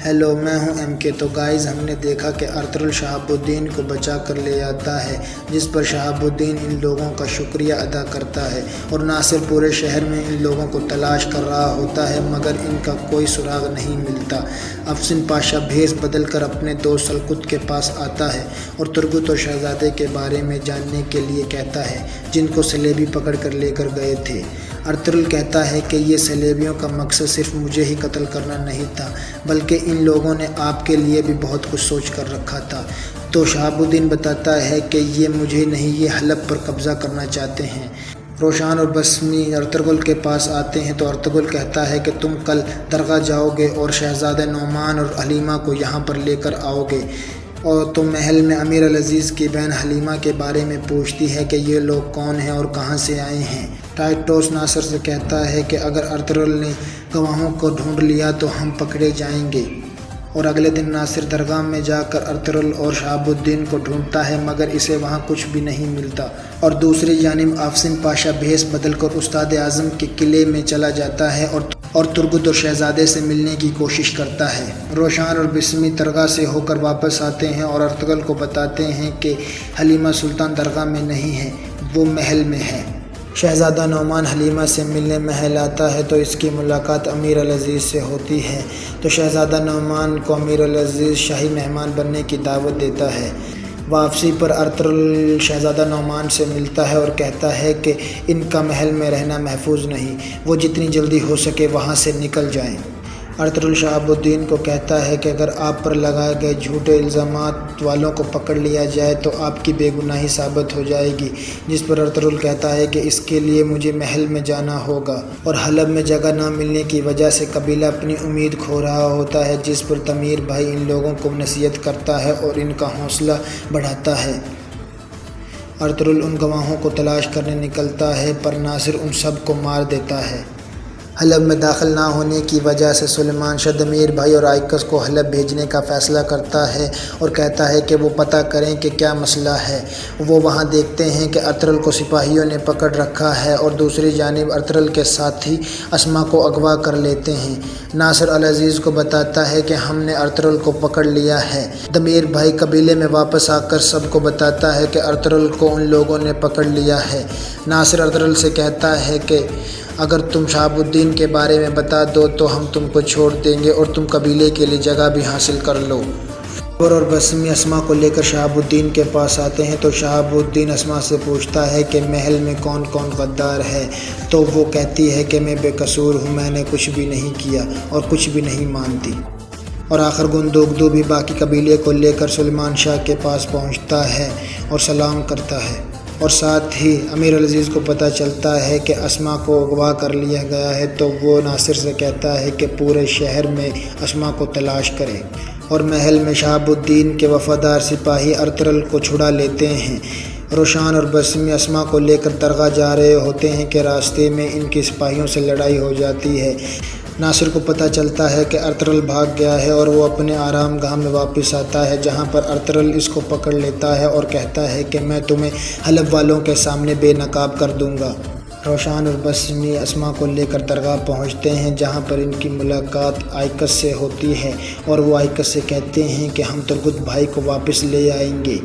Hello, میں ہوں M کے۔ تو گائز، ہم نے دیکھا کہ ارطغرل شہاب الدین کو بچا کر لے آتا ہے، جس پر شہاب الدین ان لوگوں کا شکریہ ادا کرتا ہے، اور ناصر پورے شہر میں ان لوگوں کو تلاش کر رہا ہوتا ہے مگر ان کا کوئی سراغ نہیں ملتا۔ افسن پاشا بھیس بدل کر اپنے دوست سلقط کے پاس آتا ہے اور ترگت اور شہزادے کے بارے میں جاننے کے لیے کہتا ہے، جن کو سلیبی پکڑ کر لے کر گئے تھے۔ ارطغرل کہتا ہے کہ یہ سلیبیوں کا مقصد صرف مجھے ہی قتل کرنا نہیں تھا، بلکہ ان لوگوں نے آپ کے لیے بھی بہت کچھ سوچ کر رکھا تھا۔ تو شہاب الدین بتاتا ہے کہ یہ مجھے نہیں، یہ حلب پر قبضہ کرنا چاہتے ہیں۔ روشان اور بسمی ارطغرل کے پاس آتے ہیں تو ارطغرل کہتا ہے کہ تم کل درگاہ جاؤ گے اور شہزادہ نعمان اور حلیمہ کو یہاں پر لے کر آؤ گے، اور تو محل میں امیر العزیز کی بہن حلیمہ کے بارے میں پوچھتی ہے کہ یہ لوگ کون ہیں اور کہاں سے آئے ہیں۔ ٹائٹوس ناصر سے کہتا ہے کہ اگر ارطغرل نے گواہوں کو ڈھونڈ لیا تو ہم پکڑے جائیں گے، اور اگلے دن ناصر درگاہ میں جا کر ارطغرل اور شہاب الدین کو ڈھونڈتا ہے مگر اسے وہاں کچھ بھی نہیں ملتا، اور دوسری جانب افسن پاشا بھیس بدل کر استاد اعظم کے قلعے میں چلا جاتا ہے اور ترگت اور شہزادے سے ملنے کی کوشش کرتا ہے۔ روشان اور بسمی درگاہ سے ہو کر واپس آتے ہیں اور ارطغرل کو بتاتے ہیں کہ حلیمہ سلطان درگاہ میں نہیں ہے، وہ محل میں ہے۔ شہزادہ نعمان حلیمہ سے ملنے محل آتا ہے تو اس کی ملاقات امیر العزیز سے ہوتی ہے، تو شہزادہ نعمان کو امیر العزیز شاہی مہمان بننے کی دعوت دیتا ہے۔ واپسی پر ارطغرل شہزادہ نعمان سے ملتا ہے اور کہتا ہے کہ ان کا محل میں رہنا محفوظ نہیں، وہ جتنی جلدی ہو سکے وہاں سے نکل جائیں۔ ارطغرل شہاب الدین کو کہتا ہے کہ اگر آپ پر لگائے گئے جھوٹے الزامات والوں کو پکڑ لیا جائے تو آپ کی بے گناہی ثابت ہو جائے گی، جس پر ارطغرل کہتا ہے کہ اس کے لیے مجھے محل میں جانا ہوگا، اور حلب میں جگہ نہ ملنے کی وجہ سے قبیلہ اپنی امید کھو رہا ہوتا ہے، جس پر تمیر بھائی ان لوگوں کو نصیحت کرتا ہے اور ان کا حوصلہ بڑھاتا ہے۔ ارطغرل ان گواہوں کو تلاش کرنے نکلتا ہے پر ناصر ان سب کو مار دیتا ہے۔ حلب میں داخل نہ ہونے کی وجہ سے سلیمان شاہ تمیر بھائی اور آئکس کو حلب بھیجنے کا فیصلہ کرتا ہے اور کہتا ہے کہ وہ پتہ کریں کہ کیا مسئلہ ہے۔ وہ وہاں دیکھتے ہیں کہ ارطغرل کو سپاہیوں نے پکڑ رکھا ہے، اور دوسری جانب ارطغرل کے ساتھی اسما کو اغوا کر لیتے ہیں۔ ناصر العزیز کو بتاتا ہے کہ ہم نے ارطغرل کو پکڑ لیا ہے۔ تمیر بھائی قبیلے میں واپس آ کر سب کو بتاتا ہے کہ ارطغرل کو ان لوگوں نے پکڑ لیا ہے۔ ناصر ارطغرل سے کہتا ہے کہ اگر تم شہاب الدین کے بارے میں بتا دو تو ہم تم کو چھوڑ دیں گے اور تم قبیلے کے لیے جگہ بھی حاصل کر لو۔ اور بسمی اسما کو لے کر شہاب الدین کے پاس آتے ہیں تو شہاب الدین اسما سے پوچھتا ہے کہ محل میں کون کون غدار ہے، تو وہ کہتی ہے کہ میں بے قصور ہوں، میں نے کچھ بھی نہیں کیا اور کچھ بھی نہیں مانتی۔ اور آخر گندوگدو بھی باقی قبیلے کو لے کر سلیمان شاہ کے پاس پہنچتا ہے اور سلام کرتا ہے، اور ساتھ ہی امیر العزیز کو پتہ چلتا ہے کہ اسما کو اغوا کر لیا گیا ہے، تو وہ ناصر سے کہتا ہے کہ پورے شہر میں اسما کو تلاش کرے، اور محل میں شہاب الدین کے وفادار سپاہی ارطغرل کو چھڑا لیتے ہیں۔ روشان اور بسمی اسما کو لے کر درگاہ جا رہے ہوتے ہیں کہ راستے میں ان کے سپاہیوں سے لڑائی ہو جاتی ہے۔ ناصر کو پتہ چلتا ہے کہ ارطغرل بھاگ گیا ہے اور وہ اپنے آرام گاہ میں واپس آتا ہے، جہاں پر ارطغرل اس کو پکڑ لیتا ہے اور کہتا ہے کہ میں تمہیں حلب والوں کے سامنے بے نقاب کر دوں گا۔ روشان اور بسمی اسما کو لے کر درگاہ پہنچتے ہیں، جہاں پر ان کی ملاقات آئکس سے ہوتی ہے، اور وہ آئکس سے کہتے ہیں کہ ہم ترگت بھائی کو واپس لے آئیں گے۔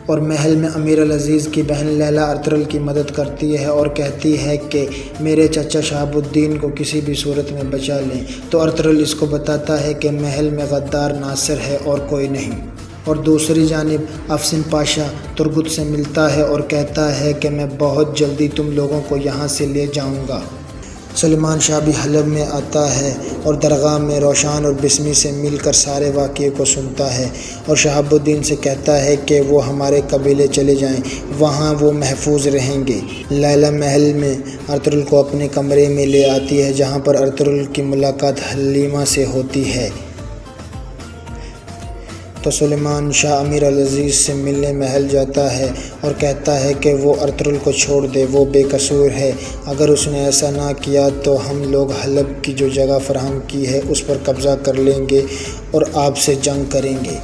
اور محل میں امیر العزیز کی بہن لیلا ارطغرل کی مدد کرتی ہے اور کہتی ہے کہ میرے چچا شہاب الدین کو کسی بھی صورت میں بچا لیں، تو ارطغرل اس کو بتاتا ہے کہ محل میں غدار ناصر ہے اور کوئی نہیں۔ اور دوسری جانب افسن پاشا ترگت سے ملتا ہے اور کہتا ہے کہ میں بہت جلدی تم لوگوں کو یہاں سے لے جاؤں گا۔ سلیمان شاہ بھی حلب میں آتا ہے اور درگاہ میں روشان اور بسمی سے مل کر سارے واقعے کو سنتا ہے، اور شہاب الدین سے کہتا ہے کہ وہ ہمارے قبیلے چلے جائیں، وہاں وہ محفوظ رہیں گے۔ لیلا محل میں ارطغرل کو اپنے کمرے میں لے آتی ہے، جہاں پر ارطغرل کی ملاقات حلیمہ سے ہوتی ہے۔ تو سلیمان شاہ امیر العزیز سے ملنے محل جاتا ہے اور کہتا ہے کہ وہ ارطغرل کو چھوڑ دے، وہ بے قصور ہے، اگر اس نے ایسا نہ کیا تو ہم لوگ حلب کی جو جگہ فراہم کی ہے اس پر قبضہ کر لیں گے اور آپ سے جنگ کریں گے۔